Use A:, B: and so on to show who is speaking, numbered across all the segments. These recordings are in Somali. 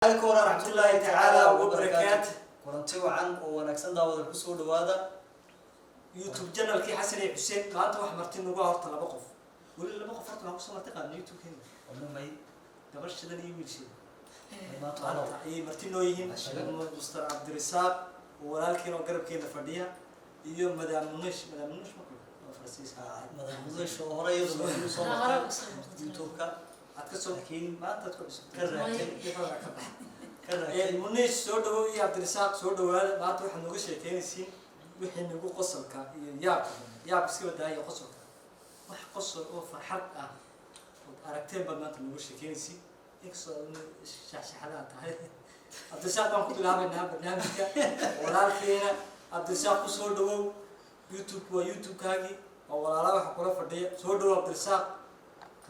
A: عليكم ورحمة الله تعالى وبركاته. كنتي وعن ونكسن داود الحسود وهذا يوتيوب channel كي حسن حسين ما أنت واحد مرتين نقول هرت لا بقف ولا لا بقف هرت ما قصنا تقال يوتيوب هنا ومن ما قبل شدة يميل شيء ما طلع إيه مرتين نويهم مستر عبد الرزاق ولكن وقرب كنا فديها يوم مدام منش ما كله فرنسيس مدام منش وهراء يوصل يوتيوب كا أتكسر لكن ما تدخل كذا منيش سودو يا عبد الرزاق سودو ما تروح نقول شيء تاني سين وحين نقول قصر كا يا بس كده ده قصر وح قصر أو فرحة أركتين بدل ما تنقول شيء تاني سين يكسر شحنات هاي عبد الرزاق ما كنت لعبنا برنامج ولكن عبد الرزاق سودو يوتيوب كاجي ولا لا حكونا فردية سودو عبد الرزاق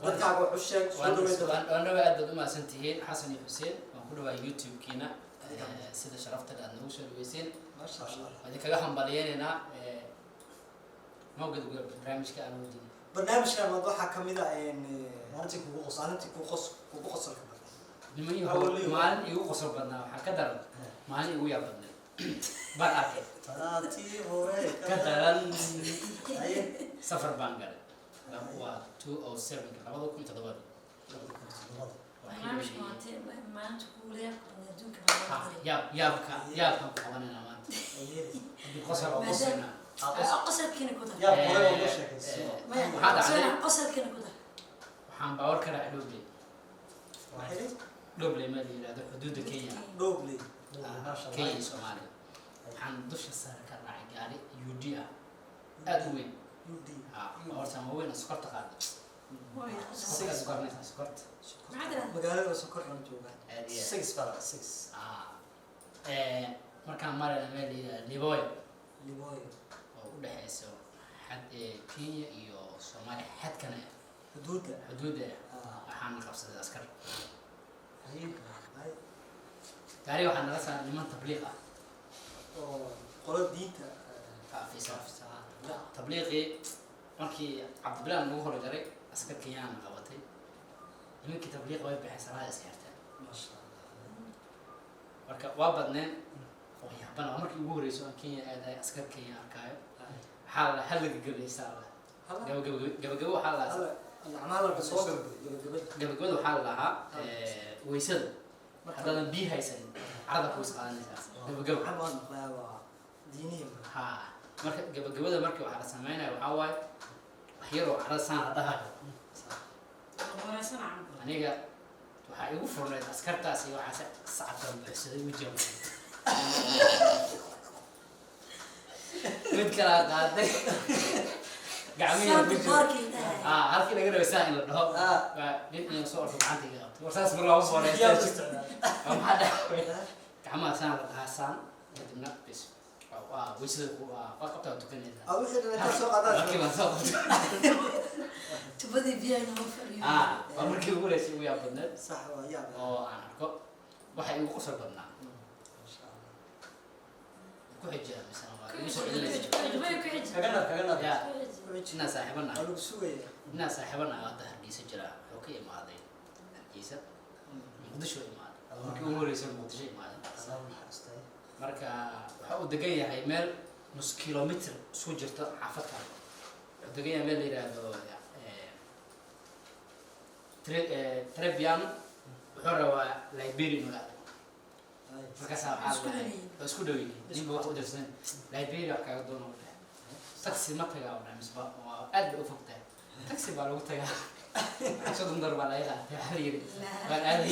A: dadka wax u sheeg soo dhaweeyay
B: waan aad ma santihiin Xasan iyo Xuseen waan ku dhawaay YouTube kiina sida sharafta aad nagu soo dhaweyseen ma sha Allah wadi kaga hambalyeena mawqad barnaamijka aan wadin
A: barnaamijka waxa kamid ah maalintii kugu qosol
B: nimanii maalin igu qosol badnaa waxa ka daran maalin igu yaab badnaa baan arkay
A: taati hore
B: ka daran ay safar baan galay waa 207 labada kun toddobaad yaabka qabanayna maanta
C: qosalkiina ku dar
B: waxaan baawar ka raacay Doble ma yiraahdo xuduudda Kenya Kenya Soomaaliya waxaan dusha sare ka raacay gaari UD aad u weyn أورثان هو وين سكرت قاعد. سكرت.
A: مقالة سكر عن جوبان. 6 فرق 6.
B: مركان مرة مالي ليبوي. وده حسوا حد كينيا يو سومالي حد كنا. حدود. حان خمسة عسكر. تاري وحنا رأسنا لمن تبليغه.
A: قرب دينته.
B: في ساعة. تبليغي markii Cabdullah nagu hor jaray askar Kenya qabatay nimankii tabliiq way bixisanaay askarta
A: ma sha Allah
B: marka waa badneen oo yaabana markii ugu horeyso Kenya aaday askar Kenya arkaayo hal laga gabaysaa gabagabo waxa la
A: amalka soo
B: gabagabo waxa la ahaa weysada hadana biyo haysan arada ku isqaanaysa gabagabo
A: xamaan waa diiniga
B: ha marka gabagabada markii waxa la sameeyay waxa waay waxyaro arasaan hadaha aniga waxa igu furneed askartaas iyo waxa sacabka bixisay wajiga mid kala qaaday gacmihi halkii laga rabay in la dhaho nin iyo soo ordo gacantiga warsaas mar loo soo reestay ama dhaxway gacmaha saan la dhahasan kadibna bis ويصير وقطع تكنيزة.
A: أول شيء أنا تسوق هذا.
B: أوكي ما سوق.
C: تبدي فيها نوفر.
B: أمريكي يقول شيء ويا بدنا.
A: صح ويا.
B: أنا أركو. واحد يقول قصر بدنا.
A: ما شاء الله.
B: كل حاجة مثلا.
A: كأننا.
B: يا. الناس صاحبنا.
A: أقول سوي.
B: الناس صاحبنا هذا هرجيس جرا. أوكي ما هذا. هرجيس. مقدش شوي ما هذا. أمريكي يقول يصير مقدش شيء ما هذا. marka waxa uu degan yahay meel nus kilometer soo jirta xaafadka waxa degan yahay meel la yiraahdo Trebian wuxuu rabaa Liberia nula marka saacad isku dhaw yihiin ninba wax u dirsan Liberia wax kaga doono taxi ma tagaa oo misba waa aad u fogtahay taxi baa lagu tagaa soo dundar baa la yiraahdaa xiriir baa aad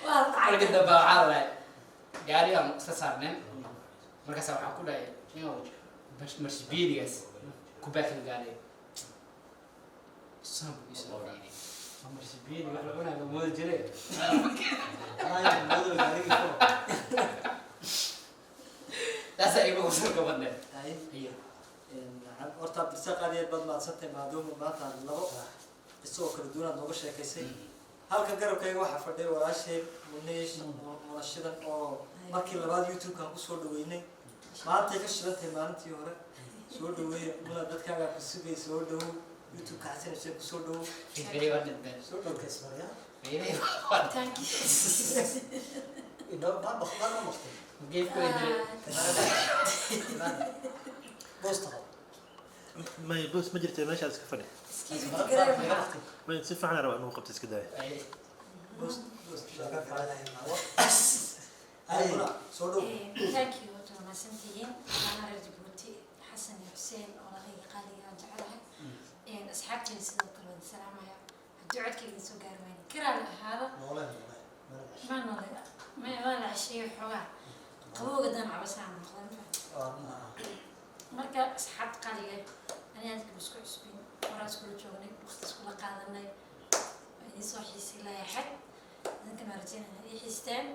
B: marka daba waxaa gaari aan iska saarneen markaas waxaa ku dhahay inuu marshbidigas ku baaxin gaari sambu isoo dhigay marshbidi wax lagu naaga moodo jiray taas ay ugu soo gabadhay
A: iyo horta bisaqadeed bad ma santay maadaama maanta labo isoo kala duwan nooga sheekaysay halka garabkayga waxa fadhiyo walaashay muneesh mulashidan oo markii labaad YouTube kan ku soo dhaweynay maanta ka shirantay maalintii hore soo dhaweey mula dadkaaga ku sugay soo dhaw YouTube ka xasan ku soo dhaw
B: fikri waa dad
A: soo dhaw kasbariya
B: فيدي
C: thank you
A: إنه ما بخبر ما مختلف
B: كيف كويدري
A: بوستها
D: ما يبوس ما جرت ماشي اسك فني
C: excuse me تقرأ
D: ما يصير فعنا روح انه وقت اسكداي
A: بوست شغال فعلا أي صدق
C: thank you horta waa mahadsantihiin waxaana reer Djibouti xasan iyo xuseen oo laga qaaliga aan jecelahay asxaabteena sidoo kale waan salaamaya haddii codkayga soo gaari wayna kiraan ahaada ma noole ma wala shay xogaa qabowga dan cabasaan noqdan marka asxaab qaaliga anaa isku cusbin waraas kula joognay waqti isku la qaadanay ay soo xiisay la yaxad dadka marjana ay xiistaan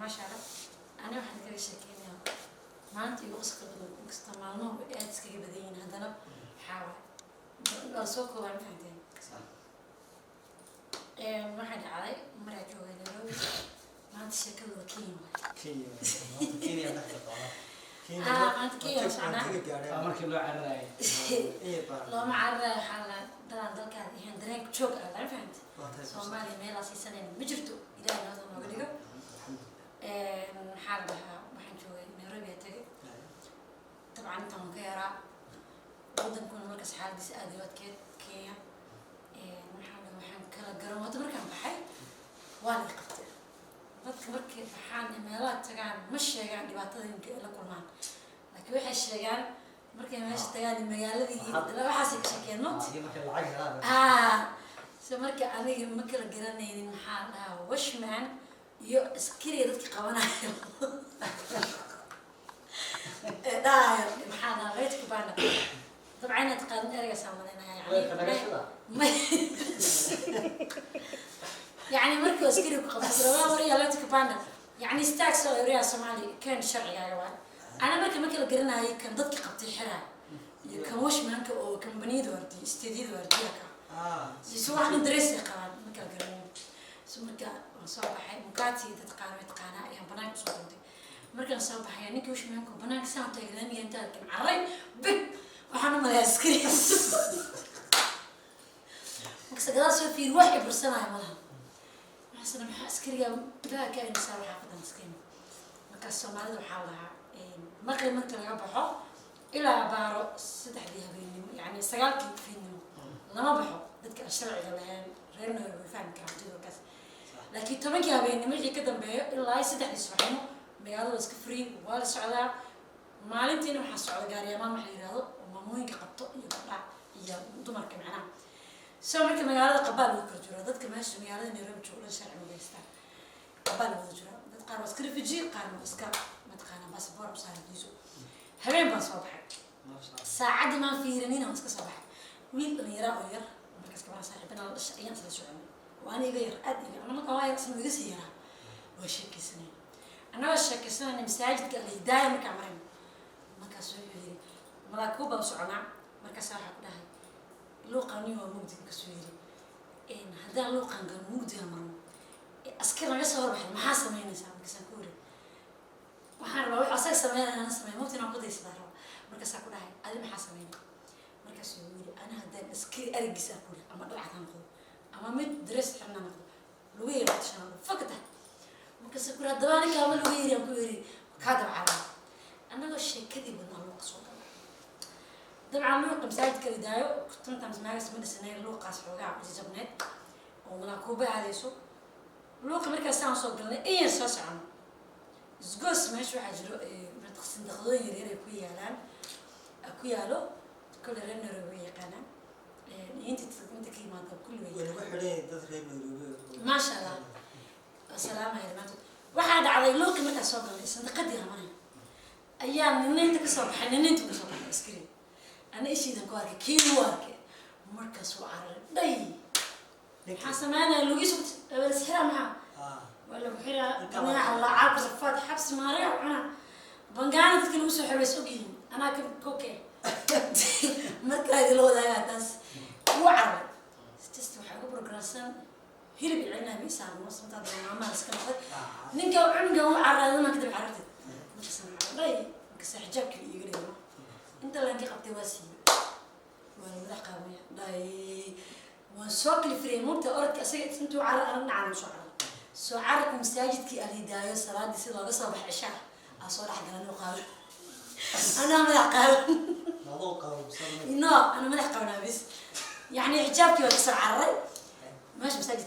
C: ما شاء الله أنا واحد كذا شكينا ما أنت يقصك بدو استعمالنا وقعدت كذا بدين هذا حاول لا سوق ولا مفهمين ما حد علي مرة جوا لو ما أنت شكل كيم
A: كينيا
C: أنت كيم أنا
B: مركب له عراي
C: لو ما عرى حالا دلان دلك هن دريك شوك أنا فهمت سومالي ميلا سيسنين مجرتو إذا هذا ما قليقو حالها waxaan joogay Nairobi tagay طبعا inta aan ka yaraa wadankuna markaas xaaladiisa aad iyo adkeed Kenya waxaan kala garan wada markaan baxay waa la qabtay dadka markay baxaan meelaha tagaan ma sheegaan dhibaatooyinka ay la kulmaan laakiin waxay sheegaan markay meesha tagaan magaaladii waxaas ka sheekeen so marka aniga ma kala garanaynin maxaa dhahaa washman iyo askari dadka qabanayo داير محاضرة غير كبارنا طبعا تقارن أرجع سامنا يعني مركز كذي بقطع رواه وريا لا تكبارنا يعني استاكس وريا سومالي كان شرعي يا روان أنا ما كل قرنا هي كان ضد قبتي حرام كان وش منك أو كان بنيد وردي استديد وردي كا يسوى عن درس قران ما كل قرنا سمكة صباح مكاتي تتقانا يعني بناك صوتي مركز صباح يعني كوش منكم بناك ساعة تقدرين ينتهي عري بك وحنا ما يسكري مكسر قدر في روحي برسنا يا ملهم حسنا محاسكري لا كائن سوى حافظ مسكين مكسر ما له حولها مقل مقل يبحو إلى بارو سدح بيها بيني يعني سجلت فيني لما بحو بدك الشرع يعني غيرنا يفهم كعبتي وكذا لكن طبعاً يا بيني مجي كده بيه الله يسدح يسمعينه بيعلو بس كفري ولا السعودة ما علمتني محصل على جاري ما محلي هذا وما موين كقطع يطلع يا دمر كمعنا سو مركب مجال قبال وكرجورة ضد كماش مجال نيرم شغل الشارع مجلسنا قبال وكرجورة ضد قارن بس كل في جي قارن بس كا ما تقارن بس بور بصار يجوا همين بس صباح ساعد ما في رنينا بس كصباح ويل نيرا غير مركز كمان صاحبنا الأيام سلسلة وأنا غير أدري أنا ما قوايا اسمه يقصيرها وشكل سنين أنا وشكل سنة أنا مستعجل قال لي دايم كامرين ما كسر يجري ملاكوبة وسعنا ما كسر حقناها لو قاني ومجد كسويري إن هذا لو قان قال مجد أمره أسكر نجس هو الواحد ما حاسس ما ينسى كسكوري وحنا روح أساس سمعنا أنا سمعنا موتي نقود يسمعه مركز حقناها أنا ما حاسس مين مركز يقولي أنا هذا أسكر أرجع سأقول أما طلعت نقول أما مد درس حنا نقول لوير عشان فقطه مركز كل هالدواني كامل ويري كذا على أنا وش كذي بدنا نوقف صوت طبعا نوقف مساعد كذي دايو كنت أنت معي اسمه السنة لوقاس حوجا عزيز بنت وملاكوبة هذا يسوق لوق مركز سان صوت قلنا إيه ساس عنه زجوس ماشي حجرو بتخسن دخلوا يري أكويا له كل رن روي قنا أنت كي ما كل ما شاء الله السلام يا جماعة واحد على لوك متى صوب الإنسان تقدر معي أيام من أنت كسر حنين أنت كسر إسكرين أنا إيش إذا كوارك كيلو وارك مركز وعر داي حسنا أنا لويس بس حرام معه ولا بحرة أنا على عرض صفات حبس ماريا أنا بنجان تكلم سو حبس أوكي أنا كوكي مركز لو ده ناس وعر تستوى حاجة بروجراسان هرب العنا بيسار مصر تضرب مع ماسك الخد نيجا وعنجا وعرّا ما كتب عرّت مكسر رأي مكسر حجابك اللي يقرأ أنت اللي عندك قبض واسي ولا مدح قوية داي وسوق الفريم وانت أردت أسيء انتو عرق نعم شو عرق سو عرق مساجد كي اللي دايو صلاة دي سيلا صباح عشاء أصور حق أنا قال أنا ملح قال
A: موضوع قوي بصراحة
C: أنا ملح قال بس يعني حجابك وكسر عرق ماشي مساجد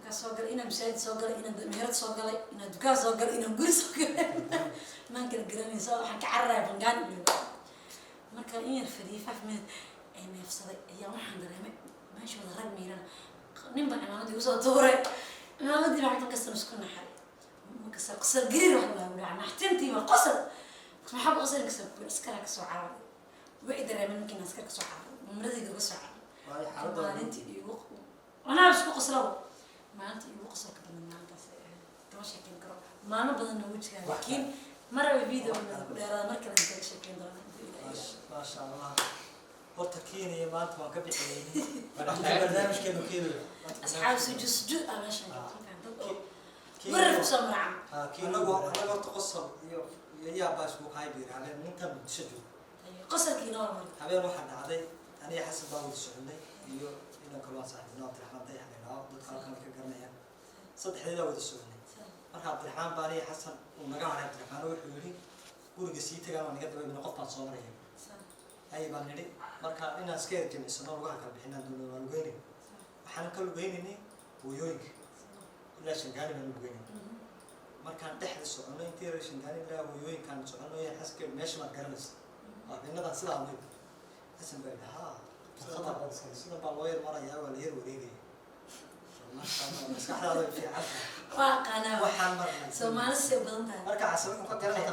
C: كسوقل إنا مساجد سوقل إنا مهرة سوقل إنا دكان سوقل إنا قري سوقل ما نقدر قراني سوق حق عرق فنقان ما كان إيه الفريفة من إيه نفسي هي ما حندرهم ماشي ولا رد ميرنا نبغى أنا ودي وصل دوري أنا ودي راح نكسر مسكون حالي مكسر قصر قرير والله ولا أنا حتنتي وقصر بس ما حب قصر نكسر بس كلا كسر عربي وإذا ممكن نسكر كسر عربي مرضي قصر عربي ما أنت يوق أنا بس قصر ما أنت يوق قصر كده من ما أنت تمشي كين كرو ما أنا بدنا نوجه لكن مرة فيديو ولا مرة كنا نسوي شيء
A: ما شاء الله horta Kenya maanta waan ka bixiyay barnaamijkeenu Kenya
C: أصحاب سجود أماشي مرة سمع
A: Kenya أنا قلت قصة يا باش مو هاي بير على أنت بتشجع
C: قصة كينور مرة
A: habeen waxaan dhacday aniga xasan baa wada soconay iyo inaan kala saaxiibnaa Abdiraxmaan Dayaxnaa dadka halkan ka garanaya saddexdeeda wada soconay marka Abdiraxmaan baa aniga xasan uu naga haray Abdiraxmaan wuxuu yiri guriga sii tagaan waan naga dabaynaa qof baan soo maraya ay baan nidhi marka inaan iska jimicsanno lugaha kala bixinaan doono waan lugeynay waxaan ka lugeynay hooyooyinka ilaa Shangaani baan lugeynay markaan dhexda soconay intii reer Shangaani ilaa hooyooyinkaan soconay xaska meesha ma garanaysa habeenadan sidaa weyn xasan baa dhahaa sida baa loo yar marayaa waa la yar wareegaya maskaxdaada fiican
C: واقعنا
A: waxaan marnay
C: سومالي سيبلنتها
A: marka xasan wuxuu ka garanaya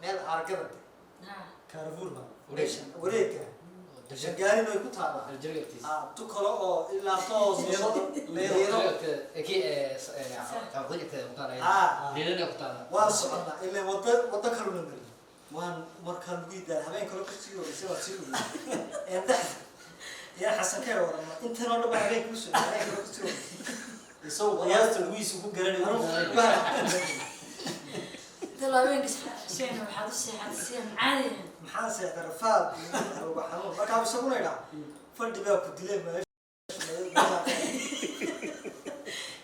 A: meel argada كارفورما وريكا شغالين way ku taala tu kale oo ilaa toos leeyo
B: كي تعقدك مطالع ليلنا كتالا
A: waa socda ilaa wada kale number waan markaan ugu yidaan habeen kale ku sii wada soo sii wada ya xasan ka waran inta noo dhaba habeen ku soo habeen kale ku sii wada isoo qiyaasta wiisu ku garanay
C: تلاوين شيء وحد السيح عادي
A: maxaa seexda rafaad iyo xanuun marka uu isaguna ila fadhi baa ku dilay meesha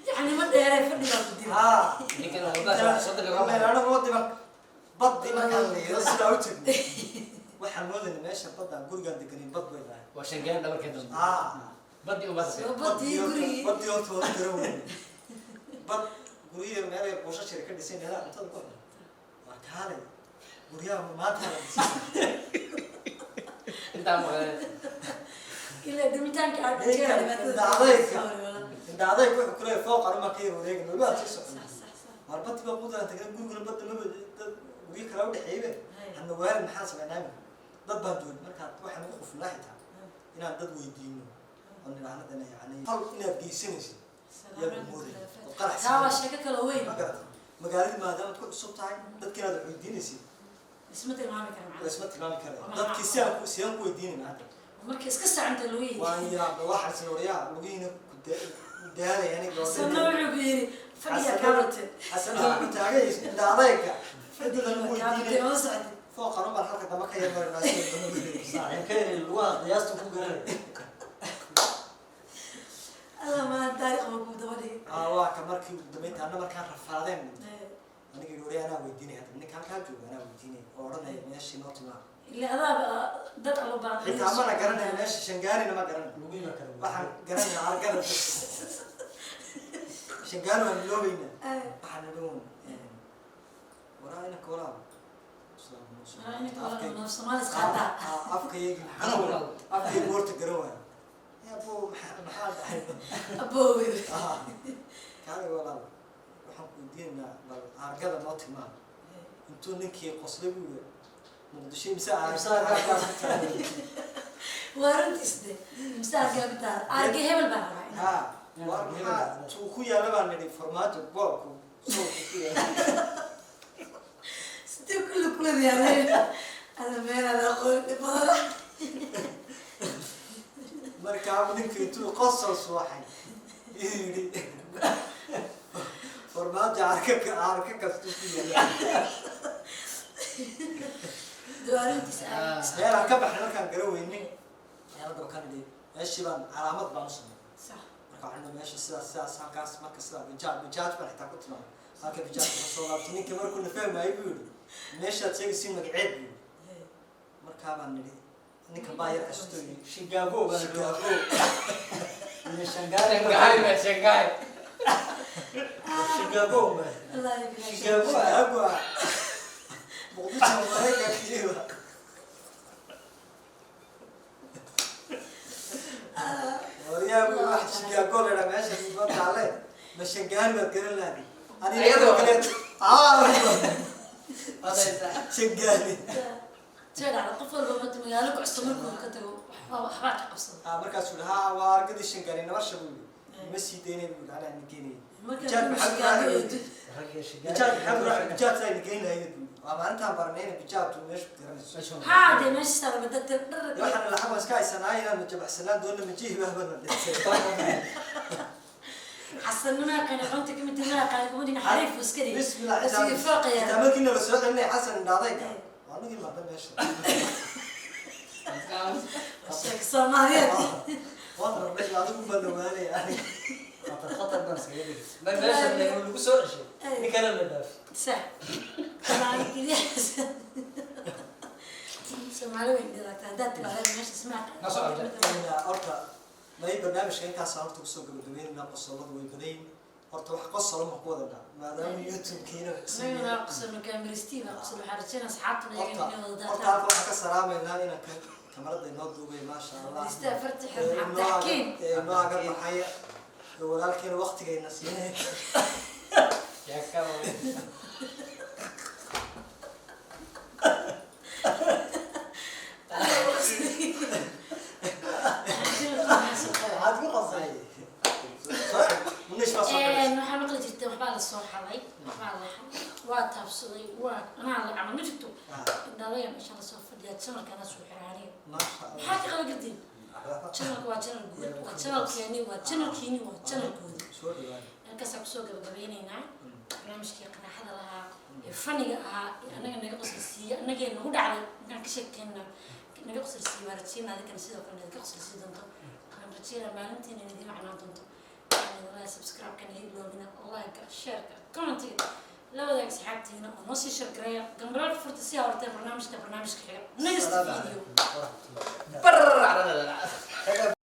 C: يعني ما داير فدي ما بدي
B: لكن والله صدق
A: والله انا ودي بدي مكان لي sida u tagni waxaan moodayna meesha badda guriga deganin bad bay lahayd
B: وعشان قاعد دبر كده بدي وبس
C: بدي غري
A: baddi oo toos garow bad guriga meel ay qoysas shirkad dhiseen hela cuntada ku waa kaalay guriga maanta
B: انت عم
C: كله دمتان كعب كده
A: دعداي wuxuu kule fooq arma ka wareegno waa tii marbati baa mudan tagay guriga badda ma guriga kala u dhaxeeyay anna waar maxaa sameynaa dad baa doon marka waxaan ugu qufnaa xitaa inaan dad weydiino oo niraahna yani hal inaad geysanaysid yaa mooday oo qarax
C: لا شيء كله وين
A: magaalada maadaama ku cusub tahay dadkii aad weydiinaysid
C: اسمه ما بكره
A: isma tilmaami karaan dadkii si aan ku weydiinayna hadda
C: marka iska saacanta looyay
A: waan yaa waxa sawiraya lugiina ku daalay yani
C: sanoocu biiri fadhiya kaabate
A: حسن تاعي دعايك فدي لو
C: كابتن وسعد
A: فوق ربع الحلقه ده ما كان يمر الناس صحيح كان الواقع قياسته فوق غير
C: الله ما تاريخ مكتوب دولي
A: waa ka markii dambeynta ana markaan rafaadeen aniga yuri ana weydiinay hadda ninka halka jooga ana weydiinay oo oranay meeshii noo timaa
C: اللي أذاب دد الله بعض
A: inta ma garanay meeshii Shangaani ma garanay lugiina kale waxaan garanay argada Shangaani waa loobayna waxaan dhawoon waraayna koolaa
C: نفس ما لسقطها
A: afkaygi afkay boorta garowa ya boo maxaa dhahay
C: أبوي
A: kaale walaal waxaan ku diinaa bal argada noo timaa intuu ninkii qoslay buu muqdisho imsa
C: وارد إسده مساعد قبتها أرجع هبل بقى
A: ha waa ku yaala baan nidhi farmaajo boolku soo ku yaala
C: ستي كل يعني أنا مين أنا أقول
A: markaa ninkii intuu qosol suuxay yiri farmaajo arka kastu ku yaala
C: دوارين تسأل
A: meelaan ka baxay markaan garaweynin ayaan daba kan dhigay ماشي بان علامات بانوسنا
C: صح
A: marka waxaan meesha sidaas halkaas marka sida bijaaj baan xitaa ku tilmaamay halka bijaaj ka soo laabtay ninka markuu na fahmay buu yiri meesha sheegaysiin magaceed buu marka baan nidhi ninka baayar astoy Chicago baan Chicago ni Shanghai
B: Shanghai
A: Chicago ma
C: الله يبارك
A: Chicago agua Moqdisho marayka kiiba يا ابو واحد شقاقول انا ماشي يفوت عليه مش شقاقل ما تقول لي انا
B: أيوة.
A: قلت شقاقلي
C: ترى على طفل بمت مقالك عصمركم كتبوا وحبات قصة
A: markaas uu lahaa waa argadi shangaari nabasha buu ma sii deynay buu ana ninkeenay
C: جات
A: bijaaj maxamed bijaaj ay ninkeenay waa maalinta barnayna bijaaj uu meesha garanayso
C: هذا مش صار بدك تدرك
A: waxaan la xamas ka haysanaa inaan jabaxsanaan doona ma jihi baa bana
C: حسنا كان عندك مثل ما كان يقولين حريف وسكري
A: بسم الله
C: بس يفرق
A: انت
C: يا
A: ما كنا بس اني حسن دادك وانا قلت ما ماشي
C: الشيخ صومالي
A: والله ربي لا تكون بلواني يعني
E: خطر بس كده ما ماشي اللي يقول له سوق شيء نكلم الناس
C: صح طبعا كذا صومالي وين دات على ماشي سمعت
A: انا ارتا ما هي برنامج كان صارت kusoo gabadhaweynaa qosolada way badan horta wax qosol ma ku wadana maadaama youtube kiina
C: أنا أقصد كاميرستي أقصد حرجنا أصحابنا يجيبون
A: horta waxaan ka salaameynaa inaan kamarada inoo duubay maasha allah
C: استفرت حرب عم تحكين
A: nooga baxaya walaalkeena waqtigayna siinay
B: يا كم
A: aad ku qasay munisha soo
C: waxaan maqli jirtay waxbaa la soo xaday waxbaa la waa taabsaday waa anaa la camal ma jirto dhalaya meesha la soo fadhiya channelkana soo xiraanay
A: maasha allah
C: maxaa ka qala gartiin channelka waa channel guud waa channelkeeni waa channelkiini waa channelkoodi
A: soo dhawaad
C: halkaasaan kusoo gabagabeynaynaa barnaamijkii qanaaxada lahaa ee faniga ahaa ee anaga naga qoslaysiiya anagee nagu dhacday markaan ka sheekeyna naga qoslaysiiya waa rajeynaa adinkana sidoo kale naga qoslaysiin doonto waxaan rajeynaa maalintiina idin macnaan doonto subscribe kan hilowgina like share comment la wadaag asxaabtiina oo noo sii share gareeya gambaraalka furta si hortay barnaamijka xiga next video
B: برر على